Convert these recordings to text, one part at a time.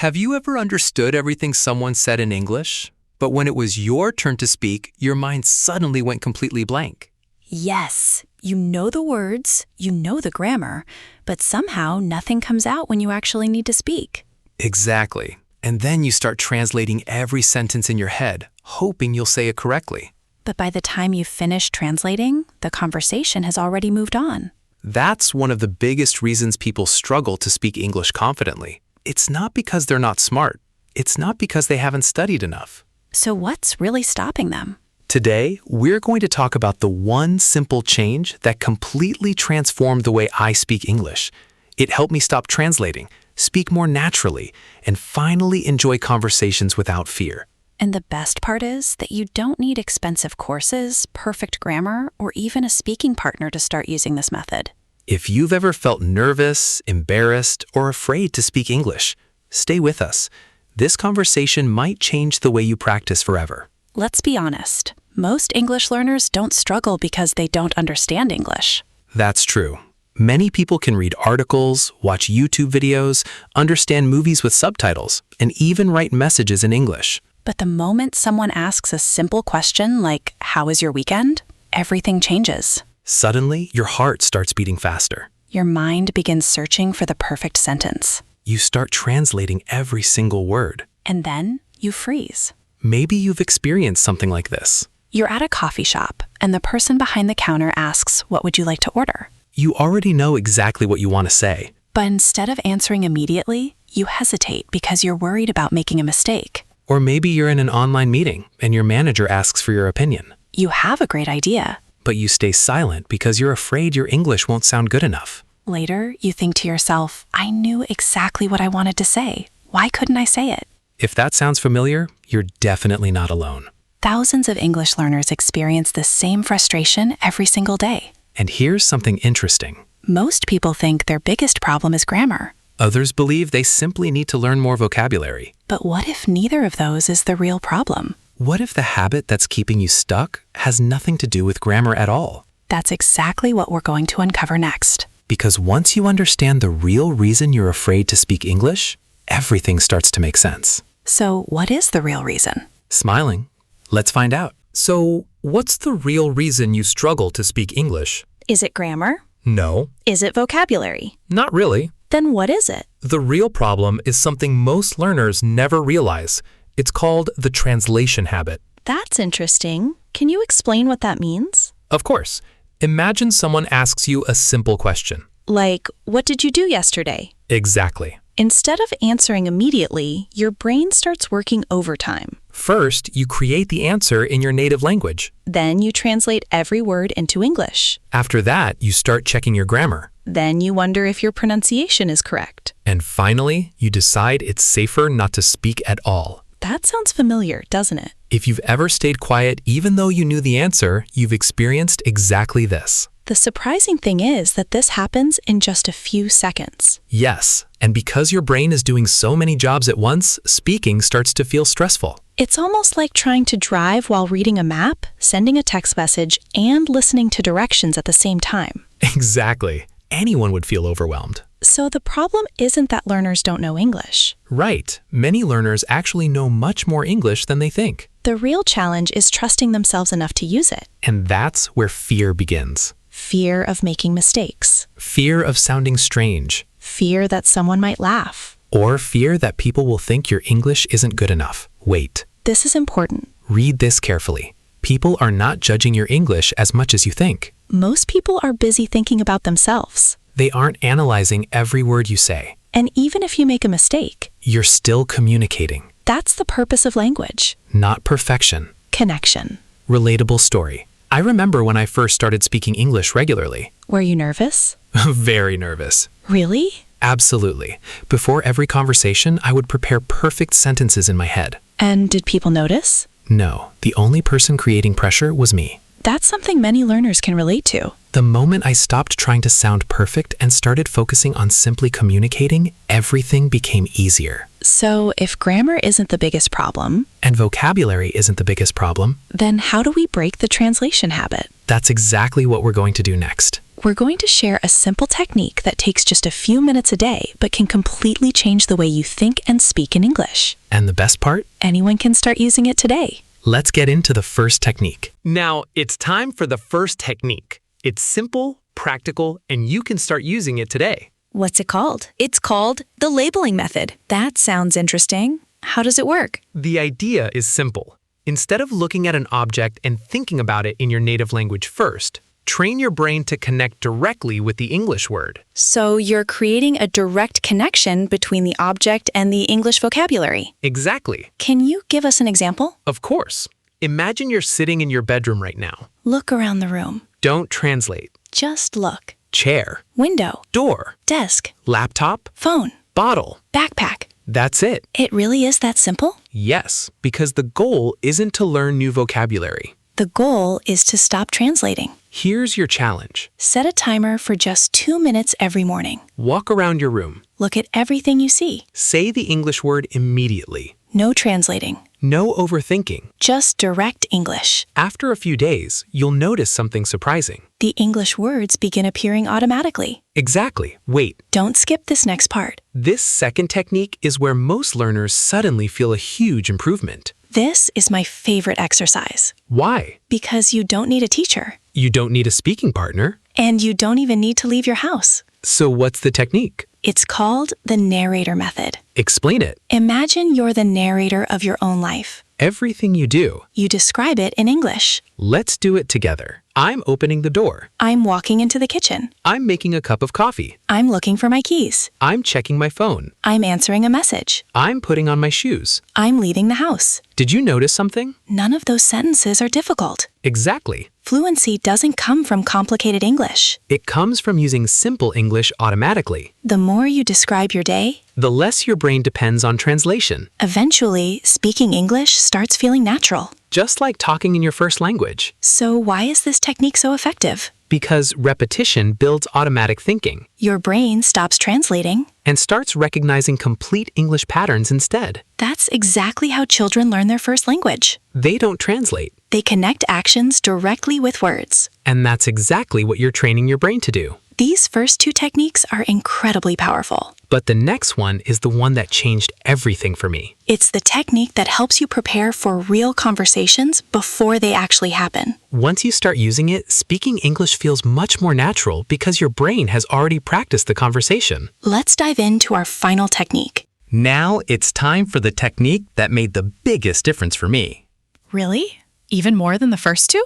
Have you ever understood everything someone said in English, but when it was your turn to speak, your mind suddenly went completely blank? Yes, you know the words, you know the grammar, but somehow nothing comes out when you actually need to speak. Exactly. And then you start translating every sentence in your head, hoping you'll say it correctly. But by the time you finish translating, the conversation has already moved on. That's one of the biggest reasons people struggle to speak English confidently. It's not because they're not smart. It's not because they haven't studied enough. So what's really stopping them? Today, we're going to talk about the one simple change that completely transformed the way I speak English. It helped me stop translating, speak more naturally, and finally enjoy conversations without fear. And the best part is that you don't need expensive courses, perfect grammar, or even a speaking partner to start using this method. If you've ever felt nervous, embarrassed, or afraid to speak English, stay with us. This conversation might change the way you practice forever. Let's be honest. Most English learners don't struggle because they don't understand English. That's true. Many people can read articles, watch YouTube videos, understand movies with subtitles, and even write messages in English. But the moment someone asks a simple question like, "How was your weekend?" everything changes. Suddenly, your heart starts beating faster. Your mind begins searching for the perfect sentence. You start translating every single word. And then you freeze. Maybe you've experienced something like this. You're at a coffee shop, and the person behind the counter asks, "What would you like to order?" You already know exactly what you want to say. But instead of answering immediately, you hesitate because you're worried about making a mistake. Or maybe you're in an online meeting and your manager asks for your opinion. You have a great idea. But you stay silent because you're afraid your English won't sound good enough. Later, you think to yourself, "I knew exactly what I wanted to say. Why couldn't I say it?" If that sounds familiar, you're definitely not alone. Thousands of English learners experience the same frustration every single day. And here's something interesting. Most people think their biggest problem is grammar. Others believe they simply need to learn more vocabulary. But what if neither of those is the real problem? What if the habit that's keeping you stuck has nothing to do with grammar at all? That's exactly what we're going to uncover next. Because once you understand the real reason you're afraid to speak English, everything starts to make sense. So what is the real reason? Smiling. Let's find out. So, what's the real reason you struggle to speak English? Is it grammar? No, Is it vocabulary? not really. Then what is it? The real problem is something most learners never realize. It's called the translation habit. That's interesting. Can you explain what that means? Of course. Imagine someone asks you a simple question. Like, what did you do yesterday? Exactly. Instead of answering immediately, your brain starts working overtime. First, you create the answer in your native language. Then you translate every word into English. After that, you start checking your grammar. Then you wonder if your pronunciation is correct. And finally, you decide it's safer not to speak at all. That sounds familiar, doesn't it? If you've ever stayed quiet even though you knew the answer, you've experienced exactly this. The surprising thing is that this happens in just a few seconds. Yes, and because your brain is doing so many jobs at once, speaking starts to feel stressful. It's almost like trying to drive while reading a map, sending a text message, and listening to directions at the same time. Exactly. Anyone would feel overwhelmed. So the problem isn't that learners don't know English. Right. Many learners actually know much more English than they think. The real challenge is trusting themselves enough to use it. And that's where fear begins. Fear of making mistakes. Fear of sounding strange. Fear that someone might laugh. Or fear that people will think your English isn't good enough. Wait. This is important. Read this carefully. People are not judging your English as much as you think. Most people are busy thinking about themselves. They aren't analyzing every word you say. And even if you make a mistake, You're still communicating. that's the purpose of language. Not perfection. Connection. Relatable story. I remember when I first started speaking English regularly. Were you nervous? Very nervous. Really? Absolutely. Before every conversation, I would prepare perfect sentences in my head. And did people notice? No, the only person creating pressure was me. That's something many learners can relate to. The moment I stopped trying to sound perfect and started focusing on simply communicating, everything became easier. So if grammar isn't the biggest problem, And vocabulary isn't the biggest problem. then how do we break the translation habit? That's exactly what we're going to do next. We're going to share a simple technique that takes just a few minutes a day but can completely change the way you think and speak in English. And the best part? Anyone can start using it today. Let's get into the first technique. Now, it's time for the first technique. It's simple, practical, and you can start using it today. What's it called? It's called the labeling method. That sounds interesting. How does it work? The idea is simple. Instead of looking at an object and thinking about it in your native language first, train your brain to connect directly with the English word. So you're creating a direct connection between the object and the English vocabulary. Exactly. Can you give us an example? Of course. Imagine you're sitting in your bedroom right now. Look around the room. Don't translate. Just look. Chair, Window, door, desk, laptop, phone, bottle. backpack. That's it. It really is that simple? Yes, because the goal isn't to learn new vocabulary. The goal is to stop translating. Here's your challenge. Set a timer for just 2 minutes every morning. Walk around your room. Look at everything you see. Say the English word immediately. No translating. No overthinking. Just direct English. After a few days, you'll notice something surprising. The English words begin appearing automatically. Exactly. Wait. Don't skip this next part. This second technique is where most learners suddenly feel a huge improvement. This is my favorite exercise Why? because you don't need a teacher You don't need a speaking partner. and you don't even need to leave your house. So what's the technique? It's called the narrator method. Explain it. Imagine you're the narrator of your own life. Everything you do. You describe it in English. Let's do it together. I'm opening the door. I'm walking into the kitchen. I'm making a cup of coffee. I'm looking for my keys. I'm checking my phone. I'm answering a message. I'm putting on my shoes. I'm leaving the house. Did you notice something? None of those sentences are difficult. Exactly. Fluency doesn't come from complicated English. It comes from using simple English automatically. The more you describe your day, The less your brain depends on translation. eventually speaking English starts feeling natural. Just like talking in your first language. So why is this technique so effective? Because repetition builds automatic thinking Your brain stops translating. and starts recognizing complete English patterns instead. That's exactly how children learn their first language. They don't translate. They connect actions directly with words. And that's exactly what you're training your brain to do. These first two techniques are incredibly powerful. But the next one is the one that changed everything for me. It's the technique that helps you prepare for real conversations before they actually happen. Once you start using it, speaking English feels much more natural because your brain has already practiced the conversation. Let's dive into our final technique. Now it's time for the technique that made the biggest difference for me. Really? Even more than the first two?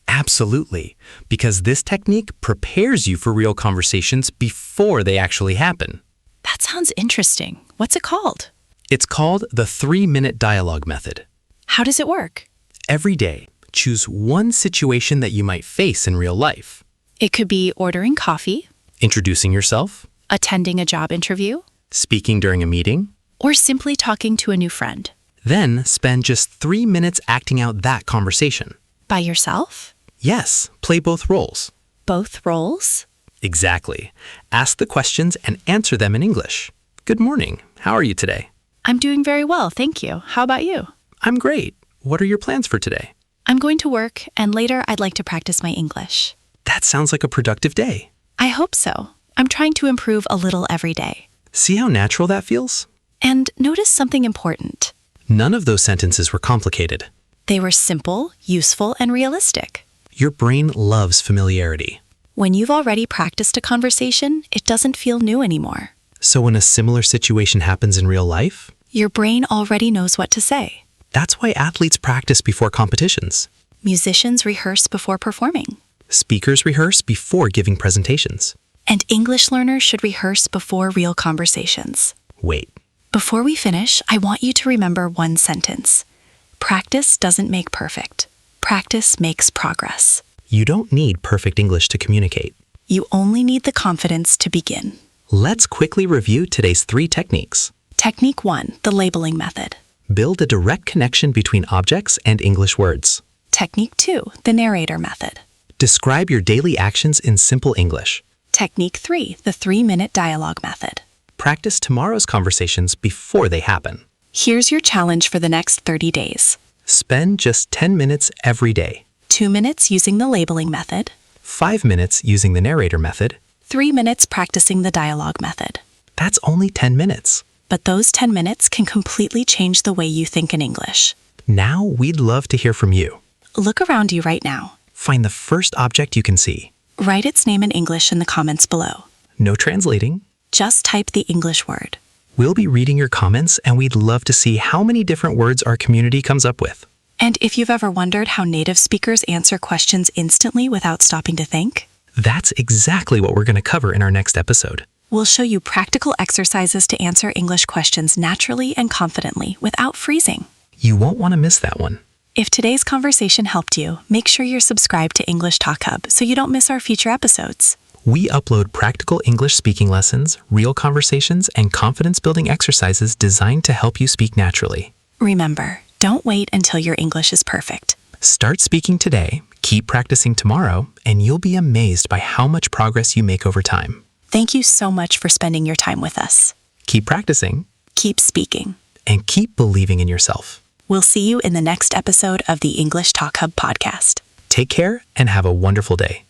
Absolutely, because this technique prepares you for real conversations before they actually happen. That sounds interesting. What's it called? It's called the 3-minute dialogue method. How does it work? Every day, choose one situation that you might face in real life. It could be ordering coffee, Introducing yourself, attending a job interview, speaking during a meeting, or simply talking to a new friend. then spend just 3 minutes acting out that conversation. By yourself? Yes, play both roles. Both roles? Exactly. Ask the questions and answer them in English. Good morning. How are you today? I'm doing very well, thank you. How about you? I'm great. What are your plans for today? I'm going to work, and later I'd like to practice my English. That sounds like a productive day. I hope so. I'm trying to improve a little every day. See how natural that feels? And notice something important. None of those sentences were complicated. They were simple, useful, and realistic. Your brain loves familiarity. When you've already practiced a conversation, it doesn't feel new anymore. So when a similar situation happens in real life, Your brain already knows what to say. that's why athletes practice before competitions. Musicians rehearse before performing. Speakers rehearse before giving presentations. And English learners should rehearse before real conversations. Wait, Before we finish, I want you to remember one sentence. Practice doesn't make perfect. Practice makes progress. you don't need perfect English to communicate. You only need the confidence to begin. Let's quickly review today's 3 techniques. Technique 1, the labeling method. Build a direct connection between objects and English words. Technique 2, the narrator method. Describe your daily actions in simple English. Technique 3, the 3-minute dialogue method. Practice tomorrow's conversations before they happen. Here's your challenge for the next 30 days. Spend just 10 minutes every day. 2 minutes using the labeling method. 5 minutes using the narrator method. 3 minutes practicing the dialogue method. That's only 10 minutes. But those 10 minutes can completely change the way you think in English. Now we'd love to hear from you. Look around you right now. Find the first object you can see. Write its name in English in the comments below. No translating. Just type the English word. We'll be reading your comments, and we'd love to see how many different words our community comes up with. And if you've ever wondered how native speakers answer questions instantly without stopping to think, That's exactly what we're going to cover in our next episode. we'll show you practical exercises to answer English questions naturally and confidently without freezing. You won't want to miss that one. If today's conversation helped you, make sure you're subscribed to English Talk Hub so you don't miss our future episodes. We upload practical English speaking lessons, real conversations, and confidence-building exercises designed to help you speak naturally. Remember, don't wait until your English is perfect. Start speaking today, keep practicing tomorrow, and you'll be amazed by how much progress you make over time. Thank you so much for spending your time with us. Keep practicing, Keep speaking. and keep believing in yourself. We'll see you in the next episode of the English Talk Hub podcast. Take care and have a wonderful day.